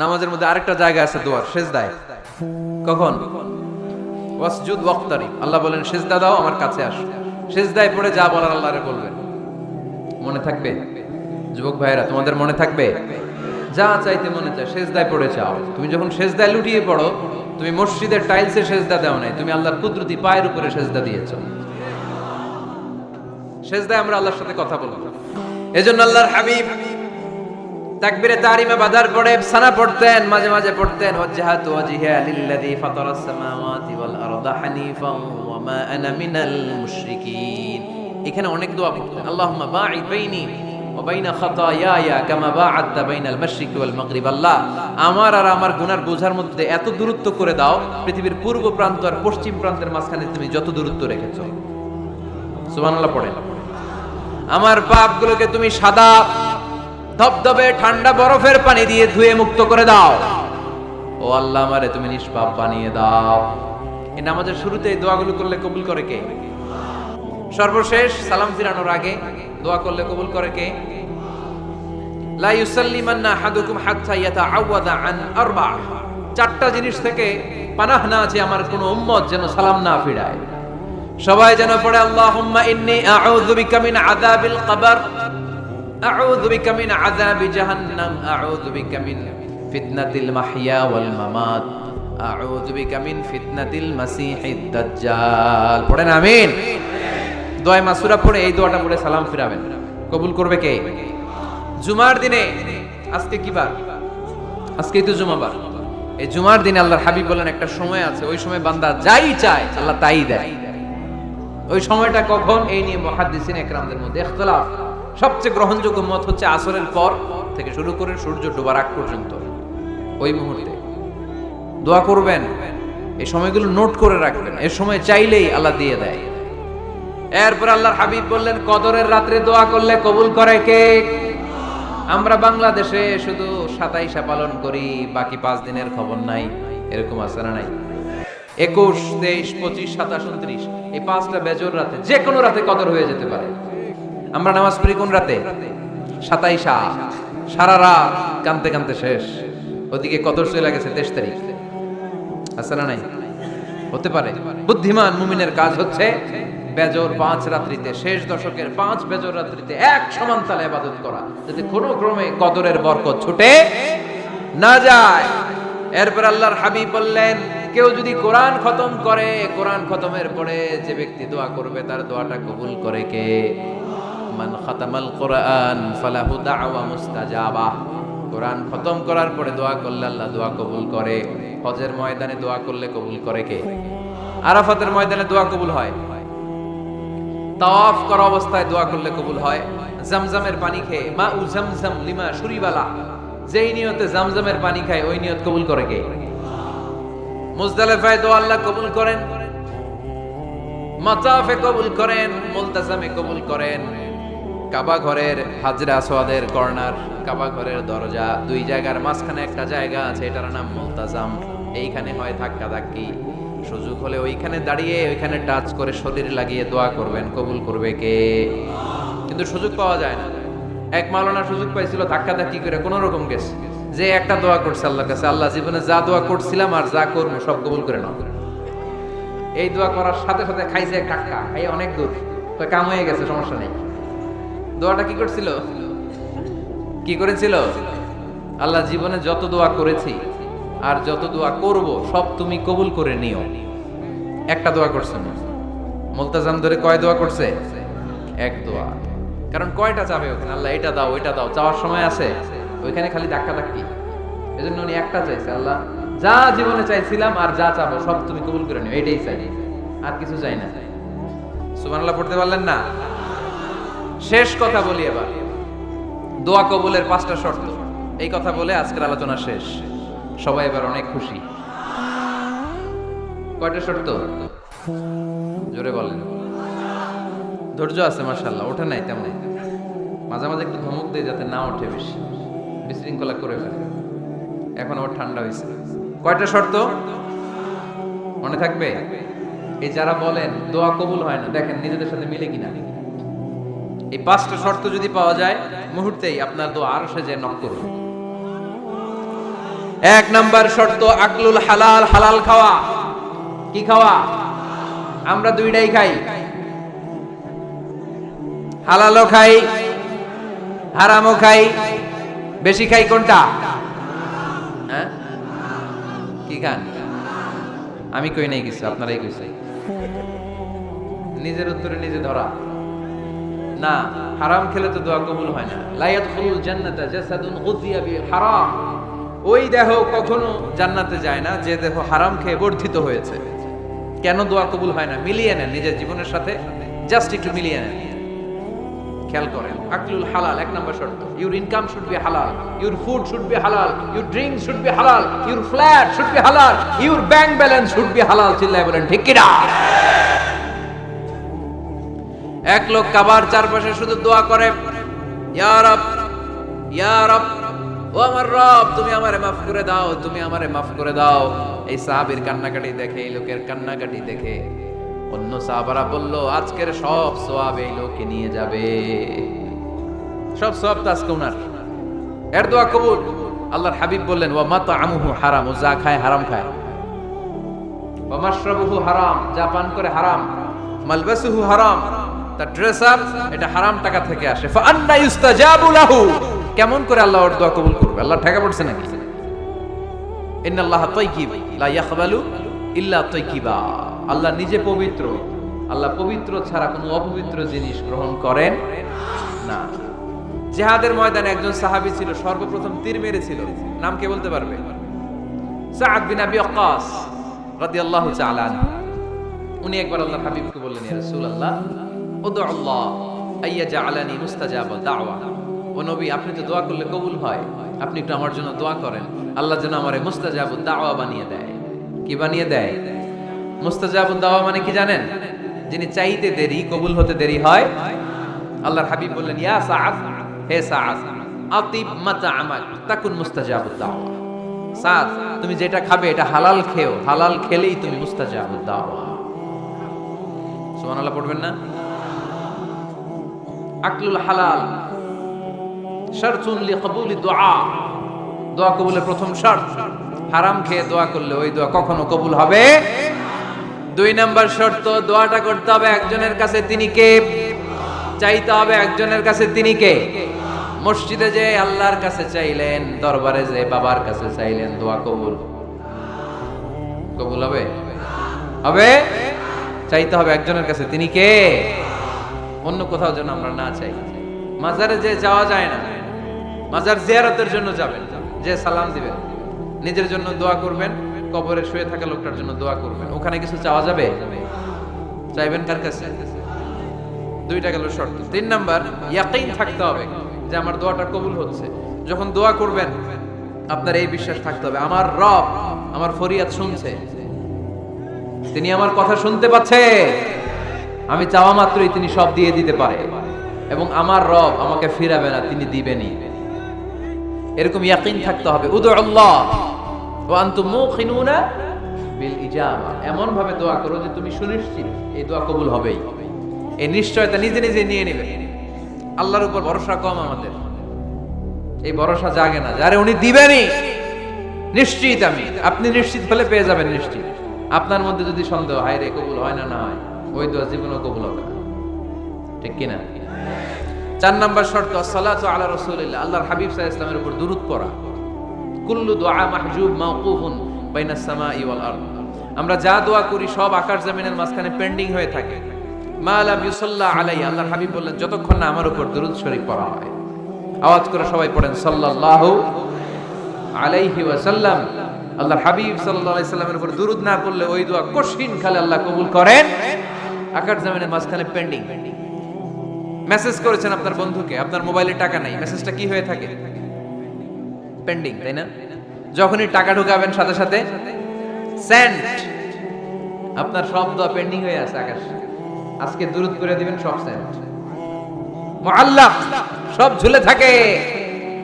নামাজের মধ্যে আরেকটা জায়গা আছে দোয়ার, সেজদায়। কখন? ওয়াসজুদ ওয়াক্তারিব। আল্লাহ বলেন সেজদা দাও, আমার কাছে আসো। সেজদায় পড়ে যা বলার আল্লাহরে বলবেন। মনে থাকবে? যুবক ভাইয়েরা, তোমাদের মনে থাকবে? যা চাইতে মনে চায় সেজদায় পড়ে চাও। তুমি যখন সেজদায় লুটিয়ে পড়ো, তুমি মসজিদের টাইলসে সেজদা দাও নাই, তুমি আল্লাহর কুদরতি পায়ের উপরে সেজদা দিয়েছো। সেজদায় আমরা আল্লাহর সাথে কথা বলবো। এজন্য আল্লাহর হাবিব তাকবীরে তাহরিমা বাঁধার পরে সানা পড়তেন, মাঝে মাঝে পড়তেন ওয়াজহাতু ওয়াজহিয়া লিল্লাযী ফাতারাস সামাওয়াতি ওয়াল আরদা হানিফান ওয়া মা আনা মিনাল মুশরিকিন। এখানে অনেক দোয়া পড়তেন। আল্লাহুম্মা বাঈদ বাইনি ওয়া বাইনা খাতায়ায়া কামা বাআদতা বাইনাল মাশরিকি ওয়াল মাগরিব। আল্লাহ, আমার আর আমার গুনার বোঝার মধ্যে এত দূরত্ব করে দাও, পৃথিবীর পূর্ব প্রান্ত আর পশ্চিম প্রান্তের মাঝখানে তুমি যত দূরত্ব রেখেছো। সুবহানাল্লাহ পড়েন। আমার পাপগুলোকে তুমি সাদা ধবধবে ঠান্ডা বরফের পানি দিয়ে ধুয়ে মুক্ত করে দাও। ও আল্লাহ, আমারে তুমি নিষ্পাপ বানিয়ে দাও। এই নামাজের শুরুতে এই দোয়াগুলো করলে কবুল করে কে? সর্বশেষ সালাম ফিরানোর আগে দোয়া করলে কবুল করে কে? লা ইউসাল্লিমান্না আহাদুকুম হাত্তা ইয়াতাআওয়াদা আন আরবা। চারটা জিনিস থেকে পানাহ না আছে আমার কোন উম্মত যেন সালাম না ফিরায়। সবাই যেন পড়ে আল্লাহুম্মা ইন্নী আউযু বিকা মিন আযাবিল কবর, আউযু বিকা মিন আযাবি জাহান্নাম, আউযু বিকা মিন ফিতনাতিল মাহইয়া ওয়াল মামাত, আউযু বিকা মিন ফিতনাতিল মাসিহিদ দাজ্জাল। পড়েন আমিন। দোয়া মাসুরা পড়ে এই দোয়াটা পড়ে সালাম ফিরাবেন। কবুল করবে কে? জুমার দিনে, আজকে কি বার? আজকেই তো জুমাবার। এই জুমার দিনে আল্লাহর হাবিব বলেন একটা সময় আছে, ওই সময় বান্দা যাই চায় আল্লাহ তাই দেয়। ওই সময়টা কখন? এই নিয়ে মুহাদ্দিসিন ইকরামদের মধ্যে ইখতিলাফ। সবচেয়ে গ্রহণযোগ্য মত হচ্ছে আসরের পর থেকে শুরু করে সূর্য ডোবার আগ পর্যন্ত ওই মুহূর্তে দোয়া করবেন। এই সময়গুলো নোট করে রাখবেন, এই সময় চাইলেই আল্লাহ দিয়ে দেয়। এরপর আল্লাহর হাবিব বললেন কদরের রাত্রে দোয়া করলে কবুল করে কে? আমরা বাংলাদেশে শুধু 27 পালন করি, বাকি 5 দিনের খবর নাই। এরকম আছে না নাই? 21, 23, 25, 27, 29 এই 5টা বেজোর রাতে, যে কোনো রাতে কদর হয়ে যেতে পারে। আমরা নামাজ পড়ি কোন রাতে? 27। সারা রাত কানতে কানতে শেষ, ওদিকে কদর চলে গেছে 23 তারিখ। আছে না নাই? হতে পারে। বুদ্ধিমান মুমিনের কাজ হচ্ছে বেজর 5 রাত্রিতে, শেষ দশকের 5 বেজর রাত্রিতে এক সমান তালে ইবাদত করা, যাতে কোনো ক্রমে কদরের বরকত ছুটে না যায়। এরপর আল্লাহর হাবিব বললেন কেউ যদি কোরআন খতম করে, কোরআন খতমের পরে যে ব্যক্তি দোয়া করবে তার দোয়াটা কবুল করে কে? মান খাতামাল কোরআন ফালাহু দাওয়া মুস্তাজাবা। কোরআন খতম করার পরে দোয়া করলে আল্লাহ দোয়া কবুল করে। হজের ময়দানে দোয়া করলে কবুল করে কে? আরাফাতের ময়দানে দোয়া কবুল হয়। তাওয়াফ করা অবস্থায় দোয়া করলে কবুল হয়। জামজামের পানি খেয়ে, মা উ জামজাম লিমা শুরিবালা, যেই নিয়তে জামজামের পানি খায় ওই নিয়ত কবুল করে কে? মুজদালিফায় দোয়া আল্লাহ কবুল করেন, মাতাফে কবুল করেন, মুলতাজামে কবুল করেন। কাবা ঘরের হাজরা আসওয়াদের কর্নার, কাবা ঘরের দরজা, দুই জায়গার মাঝখানে একটা জায়গা আছে, এটার নাম মুলতাজাম। এইখানে হয় ধাক্কা ধাক্কি। সুযোগ হলে ওইখানে দাঁড়িয়ে ওইখানে টাচ করে শরীর লাগিয়ে দোয়া করবেন, কবুল করবে কে? কিন্তু সুযোগ পাওয়া যায় না। এক মাওলানা সুযোগ পাইছিল ধাক্কা ধাক্কি করে কোন রকম গেছে, যে একটা দোয়া করছে আল্লাহর কাছে, আল্লাহ জীবনে যা দোয়া করছিলাম আর যা করবো সব কবুল করে নাও। এই দোয়া করার সাথে সাথে খাইছে টাক্কা, এই অনেক দূর তো কাম হয়ে গেছে, সমস্যা নেই। দোয়াটা কি করছিল? কি করেছিল? আল্লাহ জীবনে যত দোয়া করেছি আর যত দোয়া করব সব তুমি কবুল করে নিও। একটা দোয়া করছে না, মুলতাজাম ধরে কয় দোয়া করছে? এক দোয়া। কারণ কয়টা চাবে ওখানে? আল্লাহ এটা দাও ওইটা দাও, চাওয়ার সময় আছে? ওইখানে খালি ধাক্কা ধাক্কি। এজন্য উনি একটা চাইছে, আল্লাহ যা জীবনে চাইছিলাম আর যা চাবো সব তুমি কবুল করে নিও, এটাই চাই, আর কিছু চাই না। সুবহানাল্লাহ পড়তে পারলেন না? শেষ কথা বলি এবার, দোয়া কবুলের 5টা শর্ত। এই কথা বলে আজকের আলোচনা শেষ। সবাই এবার অনেক খুশি। কয়টা শর্ত? জোরে বলেন। ধৈর্য আছে মাশাআল্লাহ, ওঠে নাই তেমন। মাঝে মাঝে একটু ধমক দেয় যাতে না ওঠে, বেশি বিশৃঙ্খলা করে ফেলে। এখন আবার ঠান্ডা হয়েছে। কয়টা শর্ত মনে থাকবে? এই যারা বলেন দোয়া কবুল হয় না, দেখেন নিজেদের সাথে মিলে কিনা। এই 5টা শর্ত যদি পাওয়া যায় মুহূর্তেই আপনার দোয়া আরশে যে নক করবে। এক নাম্বার শর্ত আকলুল হালাল, হালাল খাওয়া। কি খাওয়া? আমরা দুইটাই খাই, হালালও খাই হারামও খাই। বেশি খাই কোনটা? হ্যাঁ, কি খান? আমি কই নাই কিছু, আপনারাই কইছে। নিজের উত্তরে নিজে ধরা না। হারাম খেলে তো দোয়া কবুল হয় না। লা ইয়াদখুলুল জান্নাতা জাসাদুন গুযিয়া বিহারাম। ওই দেহ কখনো জান্নাতে যায় না যে দেহ হারাম খেয়ে বর্ধিত হয়েছে। কেন দোয়া কবুল হয় না? মিলিয়ে নেন নিজের জীবনের সাথে, জাস্ট একটু মিলিয়ে নেন, খেয়াল করেন। আকলুল হালাল এক নাম্বার শর্ত। ইউর ইনকাম শুড বি হালাল, ইউর ফুড শুড বি হালাল, ইউর ড্রিঙ্ক শুড বি হালাল, ইউর ফ্ল্যাট শুড বি হালাল, your bank balance should be হালাল। চিল্লায় বলেন ঠিক কিনা? এক লোক কাবার চারপাশে শুধু দোয়া করে, ইয়া রব, ইয়া রব, ও আমার রব, তুমি আমারে মাফ করে দাও, তুমি আমারে মাফ করে দাও। এই সাহাবীর কান্নাকাটি দেখে, এই লোকের কান্নাকাটি দেখে অন্য সাহাবারা বলল, আজকের সব সওয়াব এই লোককে নিয়ে যাবে। সব সওয়াব তো আজকে উনার। এর দোয়া কবুল। আল্লাহর হাবিব বললেন, ওয়া মাতআমুহু হারাম, ও যা খায় হারাম খায়। ওয়া মাশরাবুহু হারাম, যা পান করে হারাম। মালবাসুহু হারাম, তার ড্রেস আপ এটা হারাম টাকা থেকে আসে। ফা আন্না ইউস্তাজাবু লাহু, কেমন করে আল্লাহ ওর দোয়া কবুল করবে? আল্লাহ ঠেকা পড়ছে নাকি? ইন্নাল্লাহা তাইয়্যিব লা ইয়াকবালু ইল্লা তাইয়্যিবা। আল্লাহ নিজে পবিত্র, আল্লাহ পবিত্র ছাড়া কোনো অপবিত্র জিনিস গ্রহণ করেন না। জিহাদের ময়দানে একজন সাহাবী ছিল, সর্বপ্রথম তীর মেরেছিল। নাম কে বলতে পারবে? সাআদ বিন আবি ওয়াক্কাস রাদিয়াল্লাহু তাআলা আনহু। উনি একবার আল্লাহর হাবিবকে বললেন, ইয়া রাসূলুল্লাহ, উদু আল্লাহ আইয়াজআলানি মুস্তাজাবা দাওয়া। ও নবী, আপনি তো দোয়া করলে কবুল হয়, আপনি একটু আমার জন্য দোয়া করেন, আল্লাহ যেন আমারে মুস্তাজাবুদ দাওয়া বানিয়ে দেয়। কি বানিয়ে দেয়? মুস্তাজাবুদ দাওয়া মানে কি জানেন? যিনি চাইতে দেরি, কবুল হতে দেরি হয়। আল্লাহর হাবিব বললেন, ইয়া সাআদ, হে সাআদ, আতিব মাতআমাক তাকুন মুস্তাজাবুদ দাওয়া। সাআদ, তুমি যেটা খাবে এটা হালাল খেও, হালাল খেলেই তুমি মুস্তাজাবুদ দাওয়া। সুবহানাল্লাহ পড়বেন না? আকলুল হালাল শারতুন লিকবুলি দুআ, দোয়া কবুলের প্রথম শর্ত। হারাম খেয়ে দোয়া করলে ওই দোয়া কখনো কবুল হবে। দুই নাম্বার শর্ত, দোয়াটা করতে হবে একজনের কাছে, তিনি কে? চাইতে হবে একজনের কাছে, তিনি কে? মসজিদে যে আল্লাহর কাছে চাইলেন, দরবারে যে বাবার কাছে চাইলেন, দোয়া কবুল কবুল হবে? হবে। চাইতে হবে একজনের কাছে, তিনি কে? অন্য কোথাও যেন আমরা না চাই। মাজারে যে যাওয়া যায় না, মাজার জিয়ারতের জন্য যাবেন, যে সালাম দিবেন, নিজের জন্য দোয়া করবেন, কবরে শুয়ে থাকা লোকটার জন্য দোয়া করবেন। ওখানে কিছু চাওয়া যাবে? চাইবেন কার কাছে? দুইটা গেল শর্ত। তিন নাম্বার, ইয়াকিন থাকতে হবে যে আমার দোয়াটা কবুল হচ্ছে। যখন দোয়া করবেন আপনার এই বিশ্বাস থাকতে হবে, আমার রব আমার ফরিয়াদ শুনছে, তিনি আমার কথা শুনতে পাচ্ছে, আমি চাওয়া মাত্রই তিনি সব দিয়ে দিতে পারে, এবং আমার রব আমাকে ফিরাবে না, তিনি দিবেনই। এরকম ইয়াকিন থাকতে হবে। উদু আল্লাহ ওয়া আনতুম মুকিনুনা বিল ইজাবা, এমন ভাবে দোয়া করো যে তুমি সুনিশ্চিত এই দোয়া কবুল হবেই। এই নিশ্চয়তা নিজে নিজে নিয়ে নেবে। আল্লাহর উপর ভরসা কম আমাদের, এই ভরসা জাগে না যারে উনি দিবেনই, নিশ্চিত আমি। আপনি নিশ্চিত হলে পেয়ে যাবেন নিশ্চিত। আপনার মধ্যে যদি সন্দেহ, হায় রে কবুল হয় না, না হয়, ওই দোয়া জীবনেও কবুল হবে না। ঠিক কিনা? চার নাম্বার শর্ত, আসসালাতু আলা রাসূলিল্লাহ, আল্লাহর হাবিব সাল্লাল্লাহু আলাইহি ওয়াসাল্লামের উপর দুরূদ পড়া। কুল্লু দুআ মাহজুব মাওকুফুন বাইনাস সামাই ওয়াল আরদ, আমরা যা দোয়া করি সব আকাশ জমিনের মাঝখানে পেন্ডিং হয়ে থাকে। মা লাম ইউসাল্লা আলাইহি, আল্লাহর হাবিব বললেন যতক্ষণ না আমার উপর দুরূদ শরীফ পড়া হয়। আওয়াজ করে সবাই পড়েন সাল্লাল্লাহু আলাইহি ওয়াসাল্লাম। আল্লাহর হাবিব সাল্লাল্লাহু আলাইহি সাল্লামের উপর দুরূদ না পড়লে ওই দোয়া কঠিন খালে আল্লাহ কবুল করেন, আকাশ জমিনের মাঝখানে পেন্ডিং। মেসেজ করেছেন আপনার বন্ধুকে, আপনার মোবাইলে টাকা নাই, মেসেজটা কি হয়ে থাকে? পেন্ডিং, তাই না? যখনই টাকা ঢুকাবেন সাথে সাথে সেন্ড, আপনার সব দোয়া পেন্ডিং হয়ে আছে আকাশ। আজকে দুরূদ করে দিবেন, সব সেন্ড, মুআল্লাক, সব ঝুলে থাকে।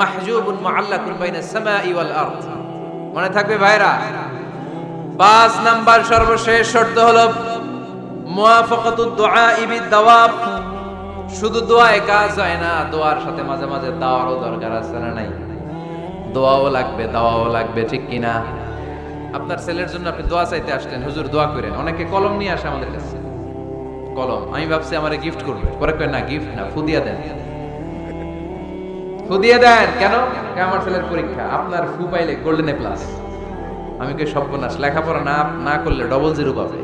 মাহজুবুন মুআল্লাকুন বাইনাস সামাই ওয়াল আরদ, মনে থাকবে ভাইরা। 5 নাম্বার সর্বশেষ শর্ত হলো মুওয়াফাকাতুদ দুআ বিদ দাওয়াব। শুধু দোয়ায় কাজ হয় না, দোয়ার সাথে মাঝে মাঝে দাওয়ারও দরকার আছে না নাই? দোয়াও লাগবে, দাওয়াও লাগবে, ঠিক কিনা? আপনার ছেলের জন্য আপনি দোয়া চাইতে আসলেন, হুজুর দোয়া করেন। অনেকে কলম নিয়ে আসে আমাদের কাছে, কলম। আমি ভাবছি আমারে গিফট করবে, পরে কয় না, গিফট না, ফুদিয়া দেন। ফুদিয়ে দেন কেন? আমার ছেলের পরীক্ষা, আপনার ফু পাইলে গোল্ডেন এ প্লাস। আমি কই সর্বনাশ, লেখাপড়া না করলে ডবল জিরো পাবে,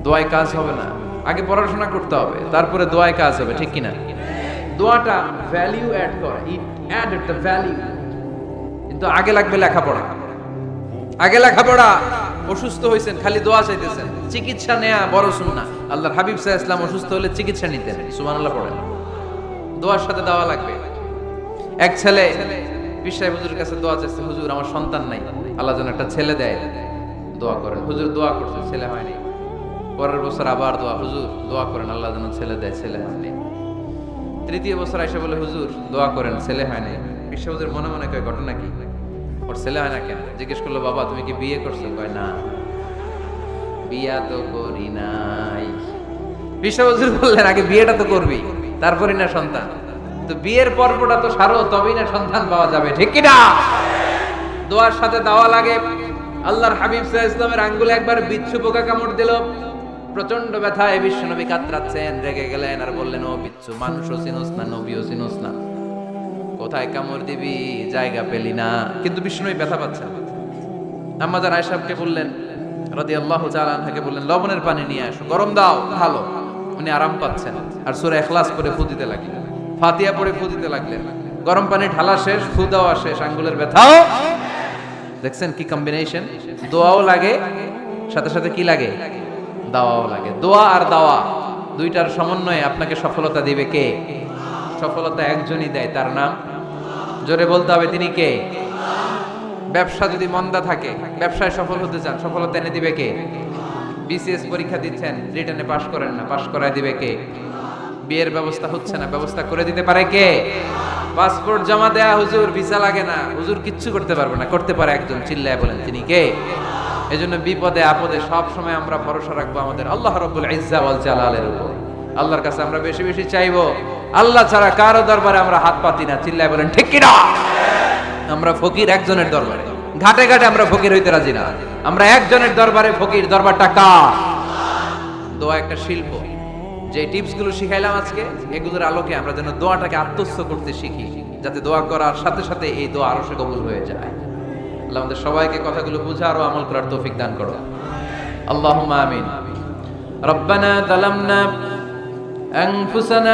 দোয়ায় কাজ হবে না। আগে পড়াশোনা করতে হবে, তারপরে দোয়ায় কাজ হবে, ঠিক কিনা? দোয়াটা ভ্যালিউ অ্যাড করে, ইট অ্যাডেড দ্য ভ্যালিউ। কিন্তু আগে লাগবে লেখাপড়া, আগে লেখাপড়া। অসুস্থ হয়েছেন, খালি দোয়া চাইতেছেন, চিকিৎসা নেয়া বড় সুন্নাহ। আল্লাহর হাবিব সাল্লাল্লাহু আলাইহি ওয়াসাল্লাম অসুস্থ হলে চিকিৎসা নিতেন, সুবহানাল্লাহ পড়েন। দোয়ার সাথে দাওয়া লাগবে। এক ছেলে পীর সাহেব হুজুরের কাছে দোয়া চাইছে, হুজুর আমার সন্তান নাই, আল্লাহ যেন একটা ছেলে দেয়, দোয়া করেন। হুজুর দোয়া করছে, ছেলে হয়নি। পরের বছর আবার দোয়া, হুজুর দোয়া করেন আল্লাহ যেন ছেলে দেয়, ছেলে হয়নি। তৃতীয় বছর এসে বলে, হুজুর দোয়া করেন, ছেলে হয়নি। পীর সাহেব হুজুর মনে মনে কয়, ঘটনা কি? ওর ছেলে হয় না কেন? জিজ্ঞেস করলো, বাবা তুমি কি বিয়ে করছো? কয় না, বিয়া তো করি নাই। পীর সাহেব হুজুর বললেন, আগে বিয়েটা তো করবি, তারপরই না সন্তান। তো বিয়ের পর্বটা তো সারো, তবেই না সন্তান পাওয়া যাবে, ঠিক কি না? দোয়ার সাথে দাওয়া লাগে। আল্লাহর হাবিব সাল্লাল্লাহু আলাইহি ওয়াসাল্লামের আঙ্গুলে একবার বিচ্ছু পোকা কামড় দিল, প্রচন্ড ব্যথায় বিশ্বনবী কাতরাচ্ছেন, রেগে গেলেন আর বললেন, ও বিচ্ছু, মানুষও চিনোস না, নবীও চিনোস না, কোথায় কামড় দিবি, জায়গা পেলি না। কিন্তু বিশ্বনবী ব্যথা পাচ্ছেন। আম্মা জান আয়েশাকে বললেন, রাদিয়াল্লাহু তাআলা আনহাকে বললেন, লবণের পানি নিয়ে আসো, গরম দাও, ভালো। উনি আরাম পাচ্ছেন আর সূরা ইখলাস পড়ে ফু দিতে লাগলেন, ফাতিহা পড়ে ফু দিতে লাগলেন। গরম পানি ঢালা শেষ, ফু দেওয়া শেষ, আঙ্গুলের ব্যথাও। দেখছেন কি কম্বিনেশন? দোয়াও লাগে, সাথে সাথে কি লাগে? দাওয়াও লাগে। দোয়া আর দাওয়া দুইটার সমন্বয়ে আপনাকে সফলতা দিবে কে? সফলতা একজনই দেয়, তার নাম জোরে বলতে হবে, তিনি কে? ব্যবসা যদি মন্দা থাকে, ব্যবসায় সফল হতে চান, সফলতা এনে দিবে কে? বিসিএস পরীক্ষা দিচ্ছেন, রিটেনে পাশ করেন না, পাশ করায় দিবে কে? বিয়ের ব্যবস্থা হচ্ছে না, ব্যবস্থা করে দিতে পারে কে? পাসপোর্ট জমা দেয়া, হুজুর ভিসা লাগে না, হুজুর কিচ্ছু করতে পারবে না, করতে পারে একজন, চিল্লায় বলেন তিনি কে? এজন্য বিপদে আপদে সব সময় আমরা ভরসা রাখবো আমাদের আল্লাহ রাব্বুল ইজ্জা ওয়াল জালালের উপর। আল্লাহর কাছে আমরা বেশি বেশি চাইবো। আল্লাহ ছাড়া কারো দরবারে আমরা হাত পাতি না, চিল্লায় বলেন ঠিক কি না? আমরা ফকির একজনের দরবারে, ঘাটে ঘাটে আমরা ফকির হইতে রাজি না, আমরা একজনের দরবারে ফকির। দরবারটা কার? দোয়া একটা শিল্প। যে টিপস গুলো শিখাইলাম আজকে, এগুলোর আলোকে আমরা যেন দোয়াটাকে আত্মস্থ করতে শিখি, যাতে দোয়া করার সাথে সাথে এই দোয়া আরো সে কবুল হয়ে যায়। আল্লাহ আমাদের সবাইকে কথাগুলো বুঝার ও আমল করার তৌফিক দান করো, আল্লাহুম্মা আমিন। রব্বানা যালামনা আনফুসানা